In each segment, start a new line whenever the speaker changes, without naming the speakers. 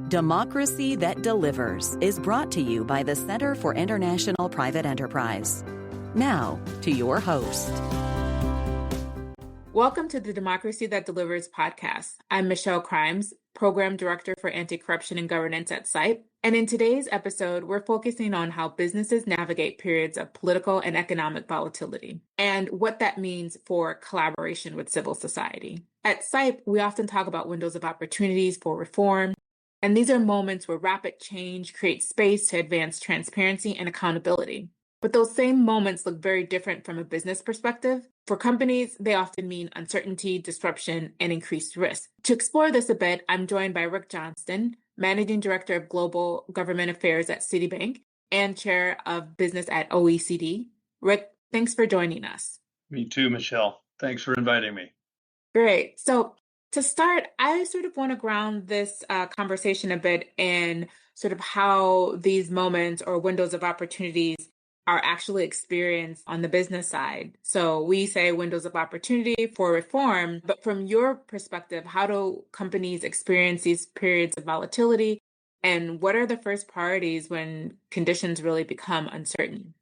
Democracy That Delivers is brought to you by the Center for International Private Enterprise. Now, to your host.
Welcome to the Democracy That Delivers podcast. I'm Michele Crymes, Program Director for Anti-Corruption and Governance at CIPE. And in today's episode, we're focusing on how businesses navigate periods of political and economic volatility and what that means for collaboration with civil society. At CIPE, we often talk about windows of opportunities for reform. And these are moments where rapid change creates space to advance transparency and accountability. But those same moments look very different from a business perspective. For companies, they often mean uncertainty, disruption, and increased risk. To explore this a bit, I'm joined by Rick Johnston, Managing Director of Global Government Affairs at Citibank and Chair of Business at OECD. Rick, thanks for joining us.
Me too, Michele. Thanks for inviting me.
Great. So to start, I sort of want to ground this conversation a bit in sort of how these moments or windows of opportunities are actually experienced on the business side. So we say windows of opportunity for reform, but from your perspective, how do companies experience these periods of volatility? And what are the first priorities when conditions really become uncertain?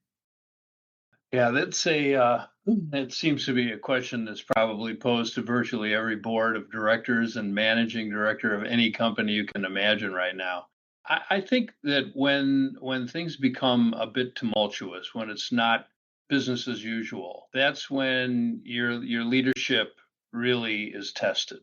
Yeah, it seems to be a question that's probably posed to virtually every board of directors and managing director of any company you can imagine right now. I think that when things become a bit tumultuous, when it's not business as usual, that's when your leadership really is tested.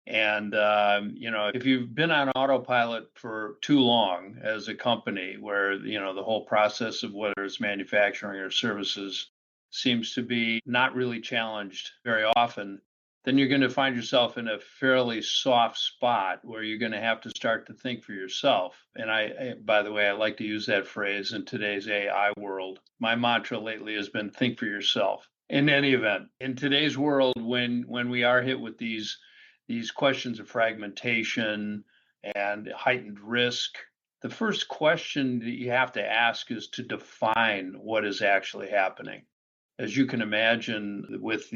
And if you've been on autopilot for too long as a company, where the whole process of whether it's manufacturing or services seems to be not really challenged very often, then you're going to find yourself in a fairly soft spot where you're going to have to start to think for yourself. And by the way, I like to use that phrase in today's AI world. My mantra lately has been think for yourself. In any event, in today's world, when we are hit with these questions of fragmentation and heightened risk, the first question that you have to ask is to define what is actually happening. As you can imagine, with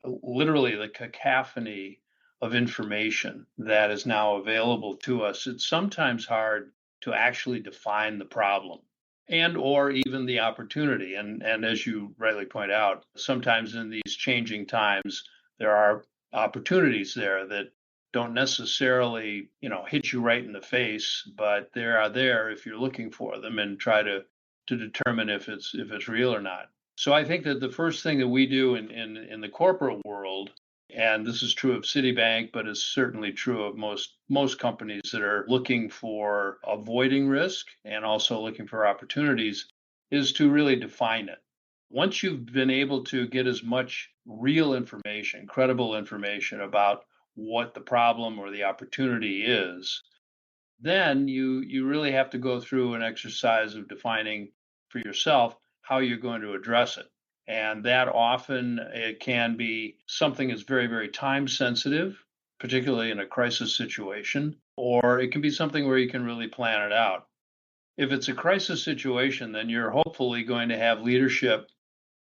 literally the cacophony of information that is now available to us, it's sometimes hard to actually define the problem and or even the opportunity. And as you rightly point out, sometimes in these changing times, there are opportunities there that don't necessarily, hit you right in the face, but they are there if you're looking for them and try to determine if it's real or not. So I think that the first thing that we do in the corporate world, and this is true of Citibank, but it's certainly true of most companies that are looking for avoiding risk and also looking for opportunities, is to really define it. Once you've been able to get as much real information, credible information about what the problem or the opportunity is, then you really have to go through an exercise of defining for yourself how you're going to address it. And that often it can be something that's very, very time sensitive, particularly in a crisis situation, or it can be something where you can really plan it out. If it's a crisis situation, then you're hopefully going to have leadership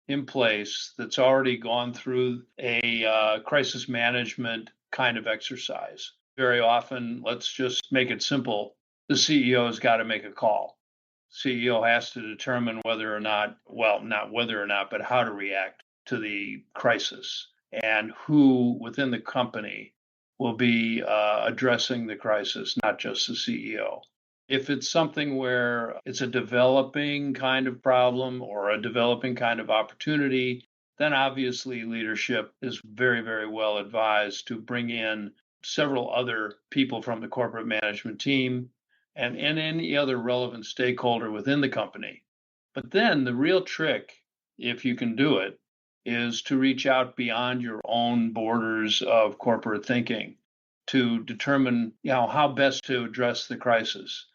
in place that's already gone through a crisis management kind of exercise. Very often, let's just make it simple, the CEO has got to make a call. CEO has to determine whether or not, well, not whether or not, but how to react to the crisis and who within the company will be addressing the crisis, not just the CEO. If it's something where it's a developing kind of problem or a developing kind of opportunity, then obviously leadership is very, very well advised to bring in several other people from the corporate management team and any other relevant stakeholder within the company. But then the real trick, if you can do it, is to reach out beyond your own borders of corporate thinking to determine how best to address the crisis.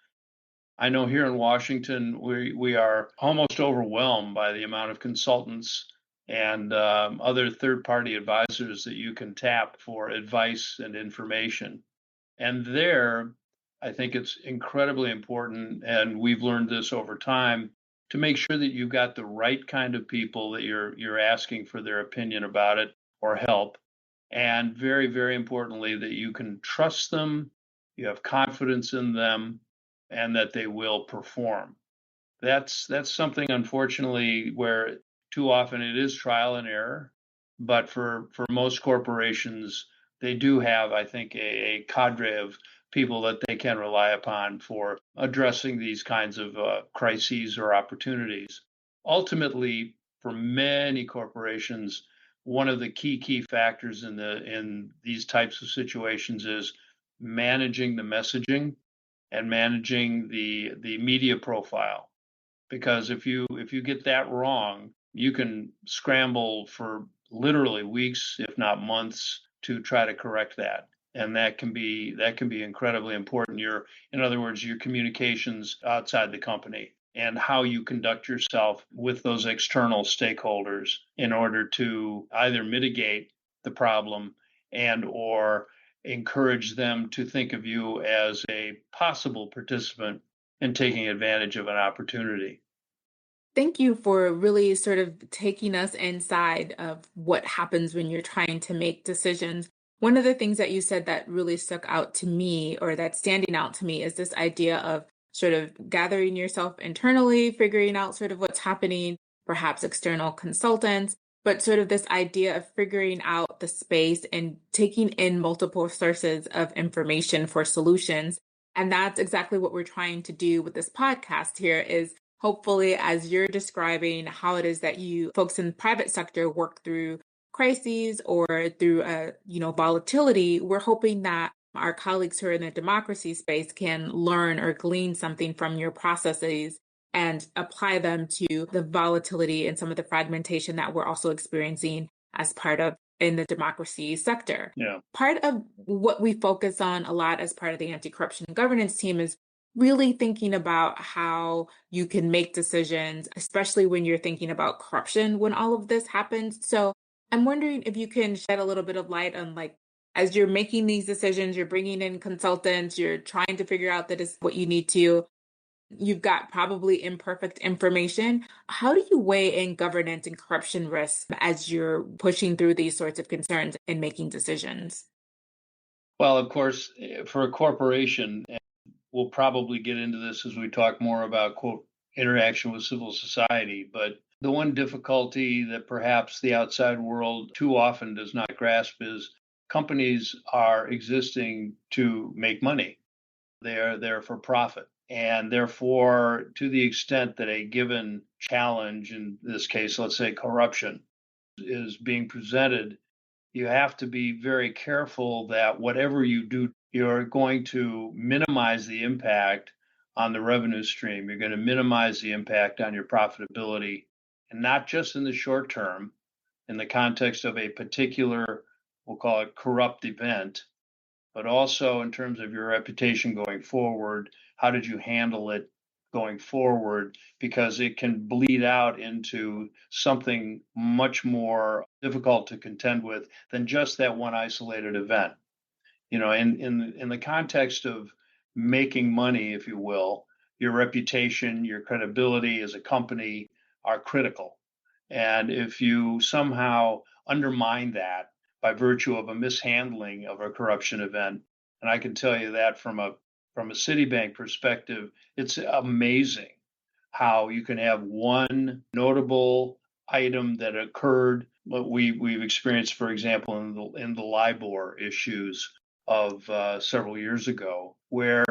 I know here in Washington, we are almost overwhelmed by the amount of consultants and other third-party advisors that you can tap for advice and information. And there, I think it's incredibly important, and we've learned this over time, to make sure that you've got the right kind of people that you're asking for their opinion about it or help. And very, very importantly, that you can trust them you have confidence in them, and that they will perform. That's something, unfortunately, where too often it is trial and error. But for most corporations, they do have, I think, a cadre of people that they can rely upon for addressing these kinds of crises or opportunities. Ultimately, for many corporations, one of the key factors in these types of situations is managing the messaging and managing the media profile, because if you get that wrong, you can scramble for literally weeks, if not months, to try to correct that. And that can be incredibly important. In other words, your communications outside the company and how you conduct yourself with those external stakeholders in order to either mitigate the problem and or encourage them to think of you as a possible participant in taking advantage of an opportunity.
Thank you for really sort of taking us inside of what happens when you're trying to make decisions. One of the things that you said that really stuck out to me, or that's standing out to me, is this idea of sort of gathering yourself internally, figuring out sort of what's happening, perhaps external consultants, but sort of this idea of figuring out the space and taking in multiple sources of information for solutions. And that's exactly what we're trying to do with this podcast here is hopefully, as you're describing how it is that you folks in the private sector work through crises or through volatility, we're hoping that our colleagues who are in the democracy space can learn or glean something from your processes and apply them to the volatility and some of the fragmentation that we're also experiencing as part of in the democracy sector.
Yeah.
Part of what we focus on a lot as part of the anti-corruption and governance team is really thinking about how you can make decisions, especially when you're thinking about corruption when all of this happens. So I'm wondering if you can shed a little bit of light on, like, as you're making these decisions, you're bringing in consultants, you're trying to figure out that is what you need to, you've got probably imperfect information. How do you weigh in governance and corruption risks as you're pushing through these sorts of concerns and making decisions?
Well, of course, for a corporation, and we'll probably get into this as we talk more about, quote, interaction with civil society, but the one difficulty that perhaps the outside world too often does not grasp is companies are existing to make money. They are there for profit. And therefore, to the extent that a given challenge, in this case, let's say corruption, is being presented, you have to be very careful that whatever you do, you're going to minimize the impact on the revenue stream. You're going to minimize the impact on your profitability, and not just in the short term, in the context of a particular, we'll call it corrupt event, but also in terms of your reputation going forward. How did you handle it going forward? Because it can bleed out into something much more difficult to contend with than just that one isolated event. In the context of making money, if you will, your reputation, your credibility as a company are critical. And if you somehow undermine that by virtue of a mishandling of a corruption event, and I can tell you that from a Citibank perspective, it's amazing how you can have one notable item that occurred. What we've experienced, for example, in the LIBOR issues of several years ago, where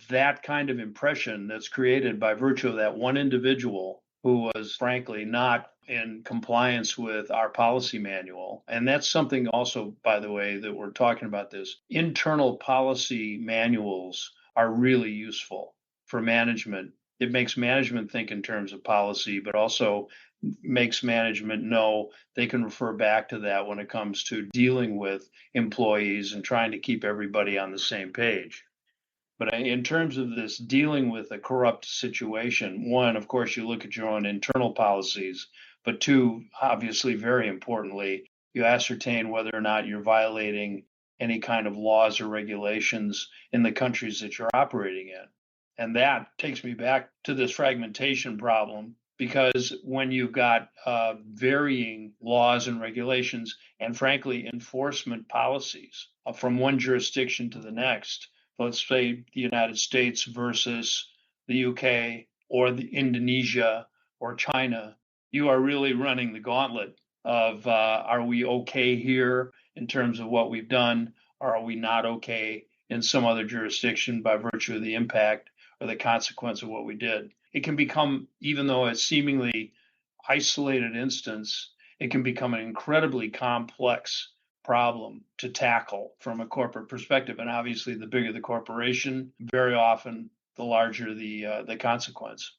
that kind of impression that's created by virtue of that one individual who was frankly not in compliance with our policy manual. And that's something also, by the way, that we're talking about this. Internal policy manuals are really useful for management. It makes management think in terms of policy, but also makes management know they can refer back to that when it comes to dealing with employees and trying to keep everybody on the same page. But in terms of this dealing with a corrupt situation, one, of course, you look at your own internal policies, but two, obviously, very importantly, you ascertain whether or not you're violating any kind of laws or regulations in the countries that you're operating in. And that takes me back to this fragmentation problem, because when you've got varying laws and regulations and, frankly, enforcement policies from one jurisdiction to the next, let's say the United States versus the UK or the Indonesia or China, you are really running the gauntlet of are we okay here in terms of what we've done, or are we not okay in some other jurisdiction by virtue of the impact or the consequence of what we did. It can become, even though it's seemingly isolated instance, it can become an incredibly complex problem to tackle from a corporate perspective. And obviously, the bigger the corporation, very often the larger the consequence.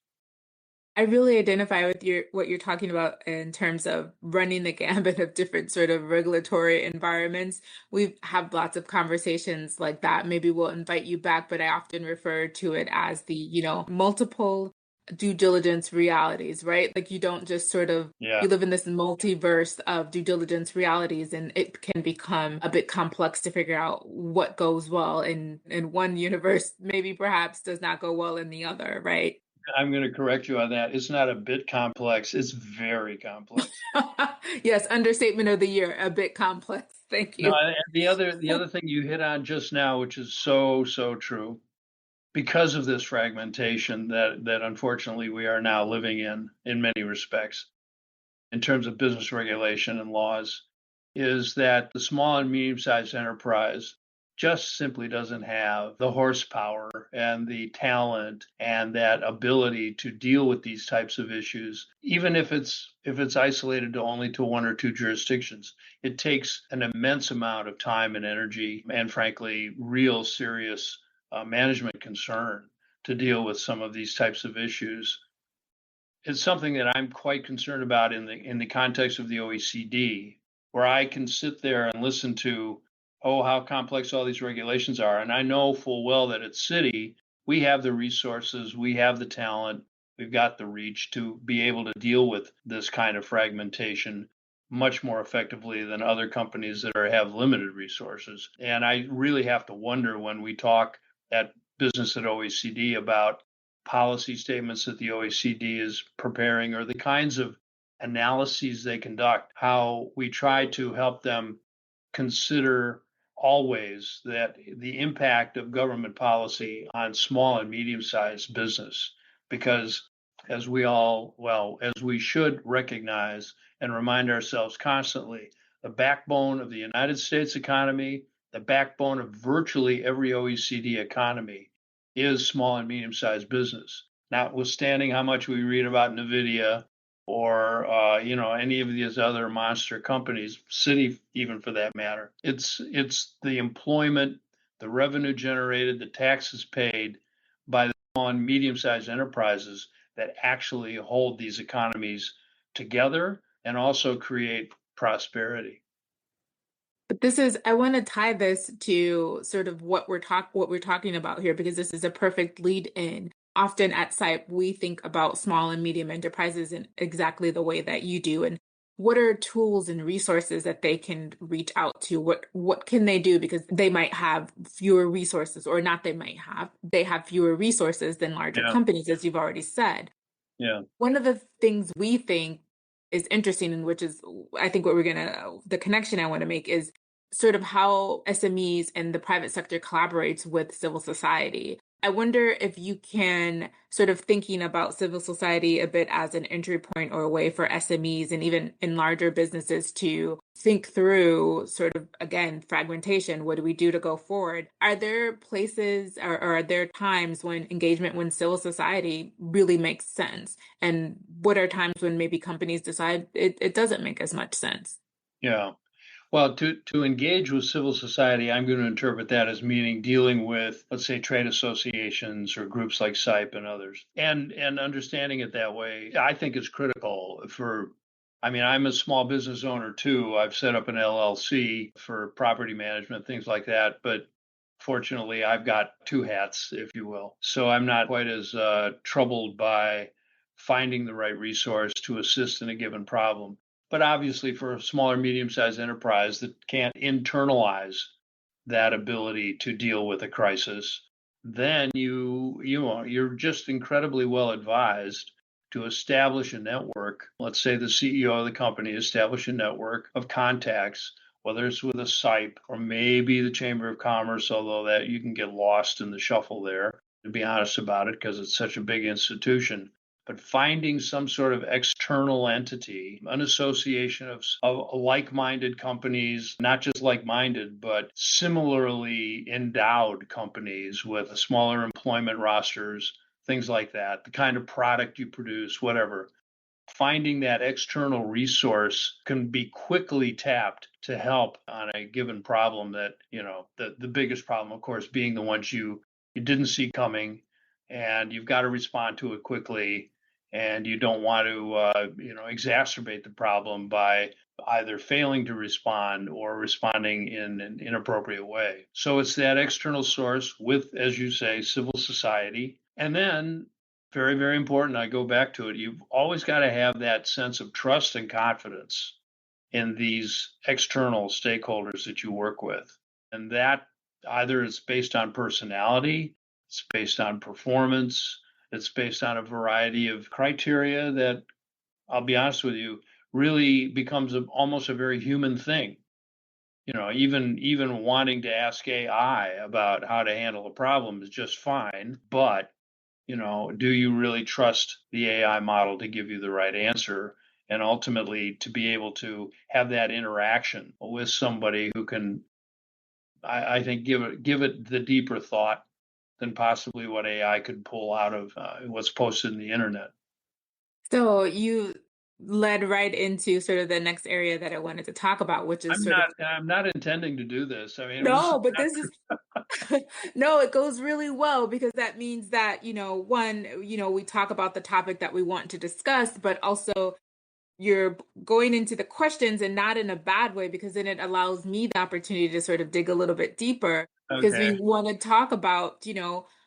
I really identify with what you're talking about in terms of running the gambit of different sort of regulatory environments. We have lots of conversations like that. Maybe we'll invite you back, but I often refer to it as the, multiple due diligence realities, right? Like you don't just sort of
Yeah.
you live in this multiverse of due diligence realities, and it can become a bit complex to figure out what goes well in one universe, maybe perhaps does not go well in the other, right?
I'm going to correct you on that. It's not a bit complex. It's very complex.
Yes, understatement of the year, a bit complex. Thank
No,
you.
and the other thing you hit on just now, which is so true, because of this fragmentation that unfortunately we are now living in many respects, in terms of business regulation and laws, is that the small and medium-sized enterprise just simply doesn't have the horsepower and the talent and that ability to deal with these types of issues, even if it's isolated to only to one or two jurisdictions. It takes an immense amount of time and energy and frankly real serious management concern to deal with some of these types of issues. It's something that I'm quite concerned about in the context of the OECD, where I can sit there and listen to, oh, how complex all these regulations are. And I know full well that at Citi, we have the resources, we have the talent, we've got the reach to be able to deal with this kind of fragmentation much more effectively than other companies that have limited resources. And I really have to wonder when we talk at business at OECD about policy statements that the OECD is preparing or the kinds of analyses they conduct, how we try to help them consider always that the impact of government policy on small and medium-sized business, because as we should recognize and remind ourselves constantly, the backbone of the United States economy, the backbone of virtually every OECD economy is small and medium-sized business, notwithstanding how much we read about NVIDIA or any of these other monster companies, Citi even for that matter. It's the employment, the revenue generated, the taxes paid by the small and medium-sized enterprises that actually hold these economies together and also create prosperity.
But I want to tie this to sort of what we're talking about here, because this is a perfect lead in. Often at CIPE, we think about small and medium enterprises in exactly the way that you do. And what are tools and resources that they can reach out to? What can they do? Because they might have fewer resources, or not they have fewer resources than larger companies, as you've already said.
Yeah.
One of the things we think is interesting, and which is, I think, the connection I want to make is sort of how SMEs and the private sector collaborates with civil society. I wonder if you can sort of thinking about civil society a bit as an entry point or a way for SMEs and even in larger businesses to think through sort of, again, fragmentation. What do we do to go forward? Are there places or are there times when engagement with civil society really makes sense? And what are times when maybe companies decide it doesn't make as much sense?
Yeah. Well, to engage with civil society, I'm going to interpret that as meaning dealing with, let's say, trade associations or groups like CIPE and others, and understanding it that way, I think is critical I'm a small business owner too. I've set up an LLC for property management, things like that. But fortunately, I've got two hats, if you will. So I'm not quite as troubled by finding the right resource to assist in a given problem. But obviously, for a small or medium-sized enterprise that can't internalize that ability to deal with a crisis, then you're just incredibly well advised to establish a network. Let's say the CEO of the company establish a network of contacts whether it's with a CIPE or maybe the Chamber of Commerce, although that you can get lost in the shuffle there, to be honest about it, because it's such a big institution. But finding some sort of external entity, an association of like-minded companies, not just like-minded, but similarly endowed companies with smaller employment rosters, things like that, the kind of product you produce, whatever. Finding that external resource can be quickly tapped to help on a given problem that, the biggest problem, of course, being the ones you didn't see coming, and you've got to respond to it quickly, and you don't want to, exacerbate the problem by either failing to respond or responding in an inappropriate way. So it's that external source with, as you say, civil society. And then very, very important, I go back to it, you've always got to have that sense of trust and confidence in these external stakeholders that you work with. And that either is based on personality, it's based on performance, it's based on a variety of criteria that, I'll be honest with you, really becomes almost a very human thing. Even wanting to ask AI about how to handle a problem is just fine, but do you really trust the AI model to give you the right answer? And ultimately, to be able to have that interaction with somebody who can, I think, give it the deeper thought than possibly what AI could pull out of what's posted in the internet.
So you led right into sort of the next area that I wanted to talk about, which is
I'm not intending to do this. I mean,
no, but this is no, it goes really well because that means that, one, we talk about the topic that we want to discuss, but also you're going into the questions and not in a bad way, because then it allows me the opportunity to sort of dig a little bit deeper because we
okay.
want to talk about,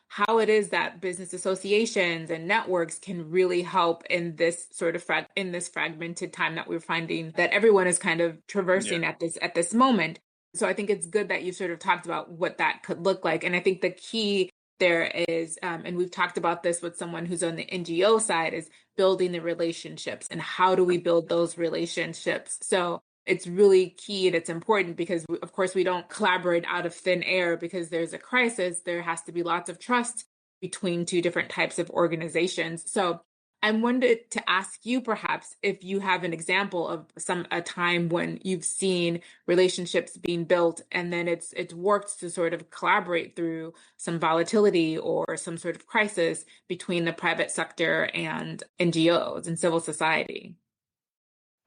how it is that business associations and networks can really help in this sort of in this fragmented time that we're finding that everyone is kind of
Yeah.
traversing at this moment. So I think it's good that you sort of talked about what that could look like. And I think the key there is, and we've talked about this with someone who's on the NGO side, is building the relationships and how do we build those relationships. So it's really key and it's important because, of course, we don't collaborate out of thin air because there's a crisis. There has to be lots of trust between two different types of organizations. So I wanted to ask you perhaps if you have an example of a time when you've seen relationships being built and then it's worked to sort of collaborate through some volatility or some sort of crisis between the private sector and NGOs and civil society.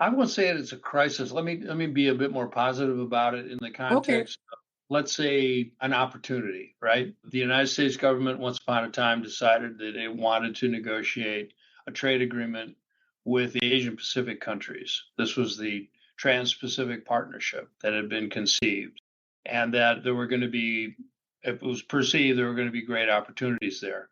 I won't say it's a crisis. Let me be a bit more positive about it in the
Okay.
context of, let's say, an opportunity, right? The United States government once upon a time decided that it wanted to negotiate a trade agreement with the Asian Pacific countries. This was the Trans-Pacific Partnership that had been conceived, and that there were going to be, it was perceived there were going to be great opportunities there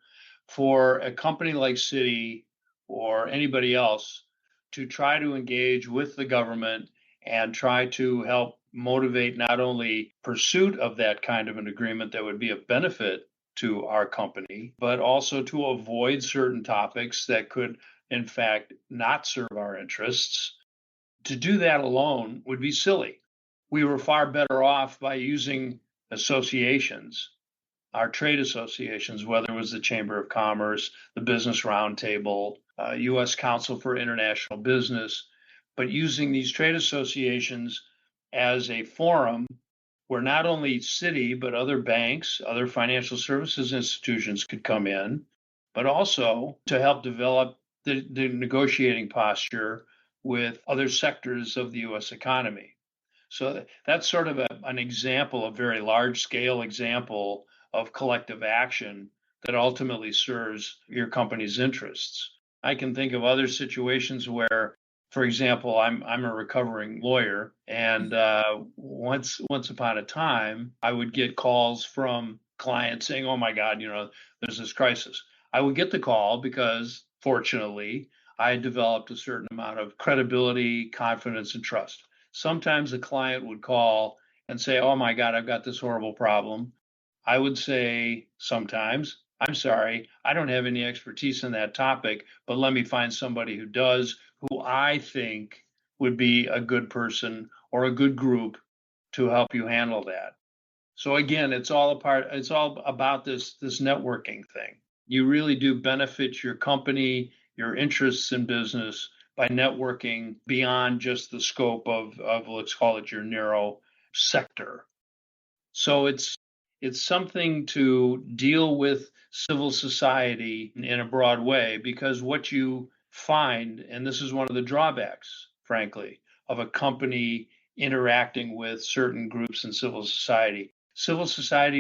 for a company like Citi or anybody else to try to engage with the government and try to help motivate not only pursuit of that kind of an agreement that would be of benefit to our company, but also to avoid certain topics that could, in fact, not serve our interests. To do that alone would be silly. We were far better off by using associations, our trade associations, whether it was the Chamber of Commerce, the Business Roundtable, U.S. Council for International Business, but using these trade associations as a forum where not only Citi, but other banks, other financial services institutions could come in, but also to help develop the negotiating posture with other sectors of the U.S. economy. So that's sort of an example, a very large scale example of collective action that ultimately serves your company's interests. I can think of other situations where, for example, I'm a recovering lawyer, and once upon a time, I would get calls from clients saying, "Oh my God, there's this crisis." I would get the call because, fortunately, I had developed a certain amount of credibility, confidence, and trust. Sometimes the client would call and say, "Oh my God, I've got this horrible problem." I would say sometimes, "I'm sorry, I don't have any expertise in that topic, but let me find somebody who does, who I think would be a good person or a good group to help you handle that. So again, it's all about this networking thing. You really do benefit your company, your interests in business by networking beyond just the scope of let's call it your narrow sector. So it's something to deal with civil society in a broad way, because what you find, and this is one of the drawbacks, frankly, of a company interacting with certain groups in civil society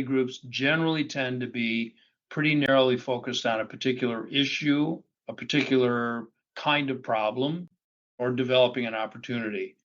groups generally tend to be pretty narrowly focused on a particular issue, a particular kind of problem, or developing an opportunity.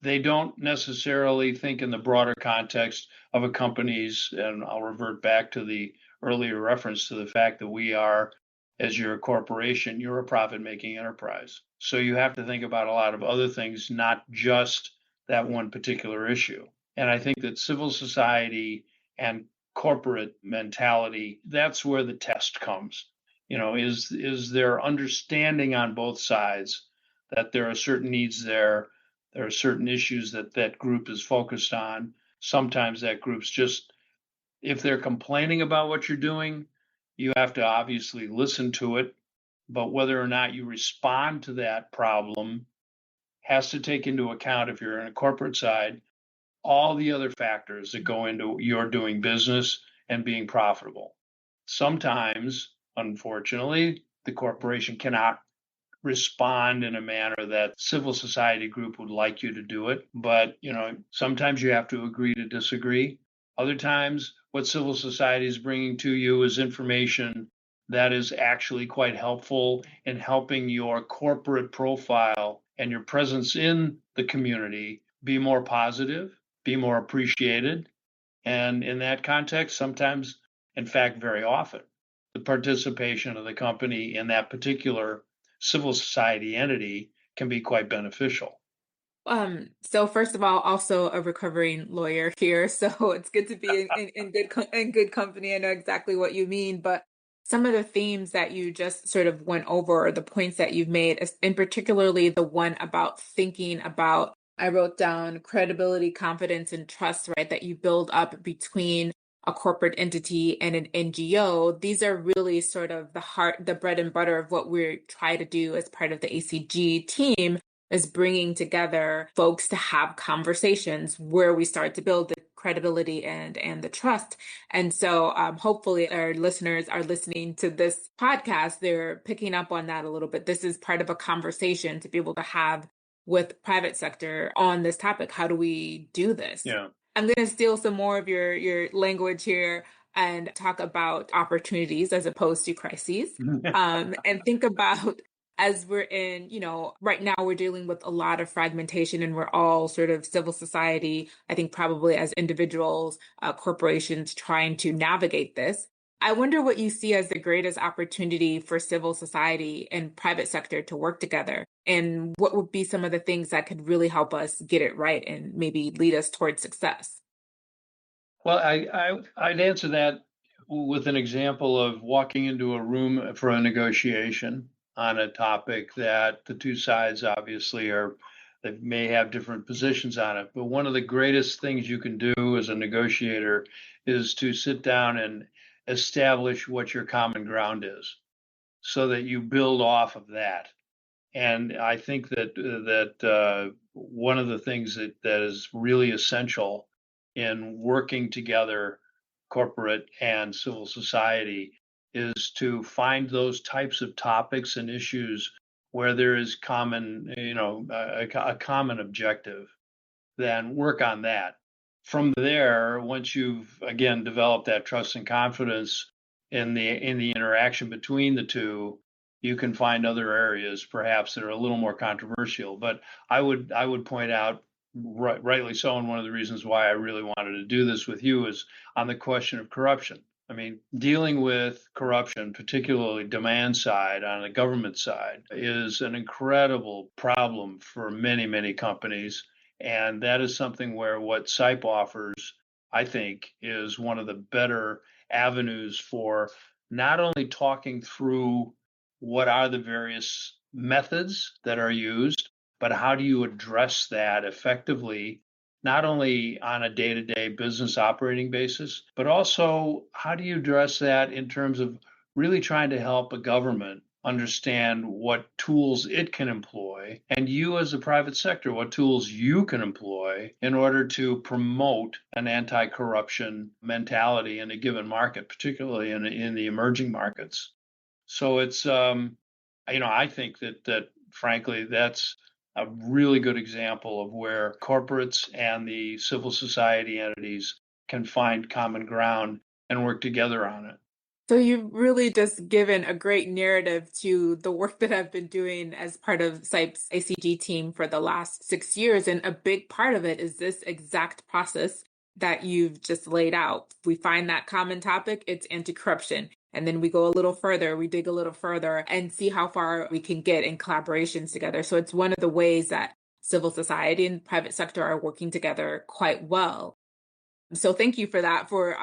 They don't necessarily think in the broader context of a company's, and I'll revert back to the earlier reference to the fact that we are, as you're a corporation, you're a profit-making enterprise. So you have to think about a lot of other things, not just that one particular issue. And I think that civil society and corporate mentality, that's where the test comes. Is there understanding on both sides that there are certain needs there are certain issues that group is focused on. Sometimes that group's just, if they're complaining about what you're doing, you have to obviously listen to it. But whether or not you respond to that problem has to take into account, if you're in a corporate side, all the other factors that go into your doing business and being profitable. Sometimes, unfortunately, the corporation cannot respond in a manner that civil society group would like you to do it. But, sometimes you have to agree to disagree. Other times, what civil society is bringing to you is information that is actually quite helpful in helping your corporate profile and your presence in the community be more positive, be more appreciated. And in that context, sometimes, in fact, very often, the participation of the company in that particular civil society entity can be quite beneficial.
So first of all, also a recovering lawyer here, so it's good to be in good company. I know exactly what you mean, but some of the themes that you just sort of went over, or the points that you've made, in particularly the one about thinking about, I wrote down credibility, confidence, and trust, right, that you build up between a corporate entity and an NGO. These are really sort of the heart, the bread and butter of what we try to do as part of the ACG team, is bringing together folks to have conversations where we start to build the credibility and the trust. And so hopefully our listeners are listening to this podcast, they're picking up on that a little bit. This is part of a conversation to be able to have with private sector on this topic. How do we do this?
Yeah.
I'm going to steal some more of your language here and talk about opportunities as opposed to crises. And think about, as we're in, right now we're dealing with a lot of fragmentation, and we're all sort of civil society, I think probably as individuals, corporations trying to navigate this. I wonder what you see as the greatest opportunity for civil society and private sector to work together, and what would be some of the things that could really help us get it right and maybe lead us towards success?
Well, I'd answer that with an example of walking into a room for a negotiation on a topic that the two sides obviously they may have different positions on it. But one of the greatest things you can do as a negotiator is to sit down and establish what your common ground is, so that you build off of that. And I think that one of the things that is really essential in working together, corporate and civil society, is to find those types of topics and issues where there is common, a common objective, then work on that. From there, once you've again developed that trust and confidence in the interaction between the two, you can find other areas perhaps that are a little more controversial. But I would point out, rightly so, and one of the reasons why I really wanted to do this with you is on the question of corruption. I mean, dealing with corruption, particularly demand side on the government side, is an incredible problem for many, many companies. And that is something where what CIPE offers, I think, is one of the better avenues for not only talking through what are the various methods that are used, but how do you address that effectively not only on a day-to-day business operating basis, but also how do you address that in terms of really trying to help a government understand what tools it can employ, and you as a private sector, what tools you can employ in order to promote an anti-corruption mentality in a given market, particularly in the emerging markets. So it's, I think that frankly, that's a really good example of where corporates and the civil society entities can find common ground and work together on it.
So you've really just given a great narrative to the work that I've been doing as part of CIPE's ACG team for the last 6 years. And a big part of it is this exact process that you've just laid out. We find that common topic, it's anti-corruption. And then we go a little further, we dig a little further and see how far we can get in collaborations together. So it's one of the ways that civil society and private sector are working together quite well. So thank you for that, for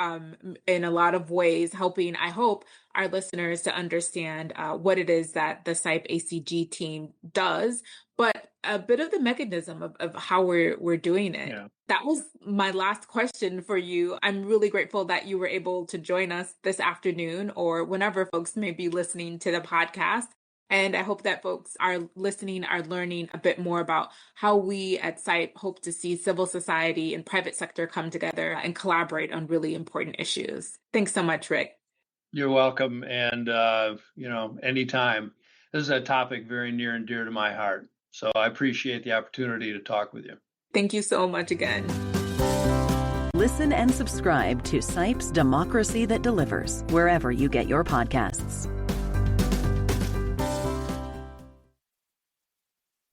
in a lot of ways helping, I hope, our listeners to understand what it is that the CIPE ACG team does, but a bit of the mechanism of how we're doing it. Yeah. That was my last question for you. I'm really grateful that you were able to join us this afternoon or whenever folks may be listening to the podcast. And I hope that folks are listening, are learning a bit more about how we at CIPE hope to see civil society and private sector come together and collaborate on really important issues. Thanks so much, Rick.
You're welcome. And, anytime. This is a topic very near and dear to my heart. So I appreciate the opportunity to talk with you.
Thank you so much again.
Listen and subscribe to CIPE's Democracy That Delivers, wherever you get your podcasts.